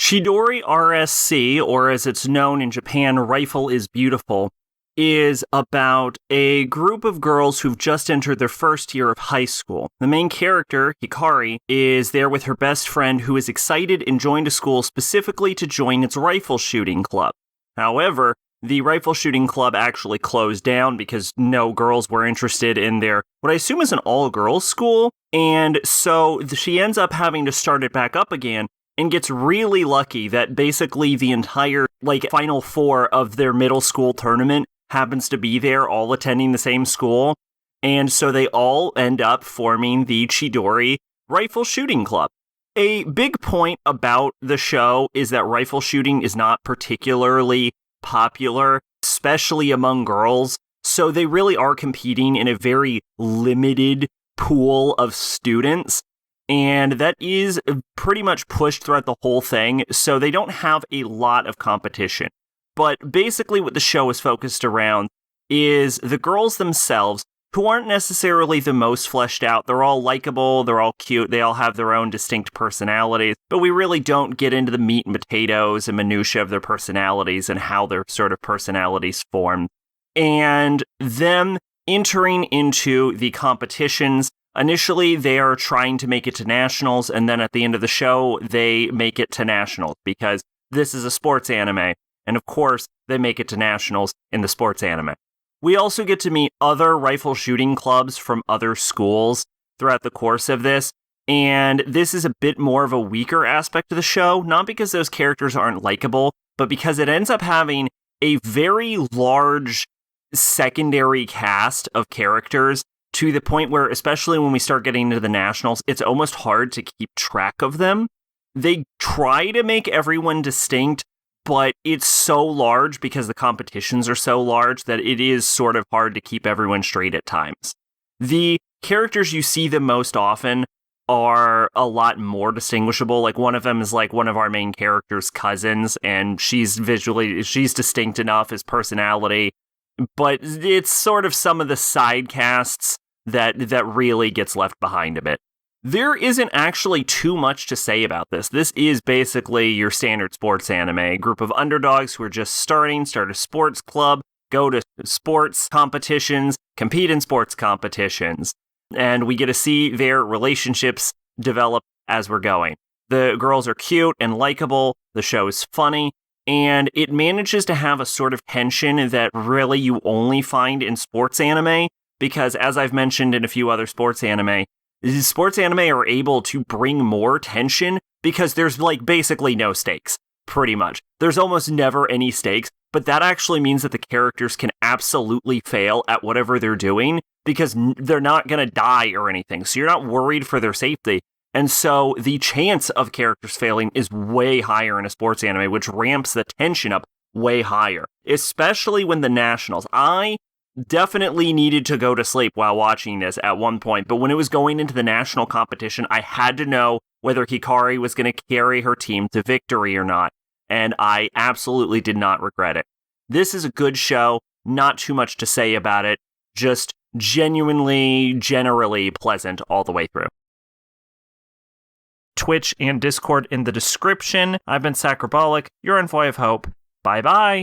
Chidori RSC, or as it's known in Japan, Rifle is Beautiful, is about a group of girls who've just entered their first year of high school. The main character, Hikari, is there with her best friend who is excited and joined a school specifically to join its rifle shooting club. However, the rifle shooting club actually closed down because no girls were interested in their, what I assume is an all-girls school, and so she ends up having to start it back up again and gets really lucky that basically the entire, Final Four of their middle school tournament happens to be there, all attending the same school, and so they all end up forming the Chidori Rifle Shooting Club. A big point about the show is that rifle shooting is not particularly popular, especially among girls, so they really are competing in a very limited pool of students, and that is pretty much pushed throughout the whole thing, so they don't have a lot of competition. But basically what the show is focused around is the girls themselves, who aren't necessarily the most fleshed out. They're all likable, they're all cute, they all have their own distinct personalities, but we really don't get into the meat and potatoes and minutiae of their personalities and how their sort of personalities form. And them entering into the competitions, initially they are trying to make it to nationals, and then at the end of the show, they make it to nationals, because this is a sports anime. And of course, they make it to nationals in the sports anime. We also get to meet other rifle shooting clubs from other schools throughout the course of this, and this is a bit more of a weaker aspect of the show, not because those characters aren't likable, but because it ends up having a very large secondary cast of characters to the point where, especially when we start getting into the nationals, it's almost hard to keep track of them. They try to make everyone distinct, but it's so large because the competitions are so large that it is sort of hard to keep everyone straight at times. The characters you see the most often are a lot more distinguishable. Like, one of them is like one of our main characters' cousins, and she's distinct enough as personality, but it's sort of some of the side casts that really gets left behind a bit. There isn't actually too much to say about this. This is basically your standard sports anime. A group of underdogs who are just start a sports club, go to sports competitions, compete in sports competitions, and we get to see their relationships develop as we're going. The girls are cute and likable, the show is funny, and it manages to have a sort of tension that really you only find in sports anime, because as I've mentioned in a few other sports anime are able to bring more tension because there's basically no stakes, pretty much. There's almost never any stakes, but that actually means that the characters can absolutely fail at whatever they're doing because they're not going to die or anything, so you're not worried for their safety. And so the chance of characters failing is way higher in a sports anime, which ramps the tension up way higher, especially when the nationals. I definitely needed to go to sleep while watching this at one point, but when it was going into the national competition, I had to know whether Hikari was going to carry her team to victory or not, and I absolutely did not regret it. This is a good show, not too much to say about it, just generally pleasant all the way through. Twitch and Discord in the description. I've been Sacrobolic, your envoy of hope. Bye-bye!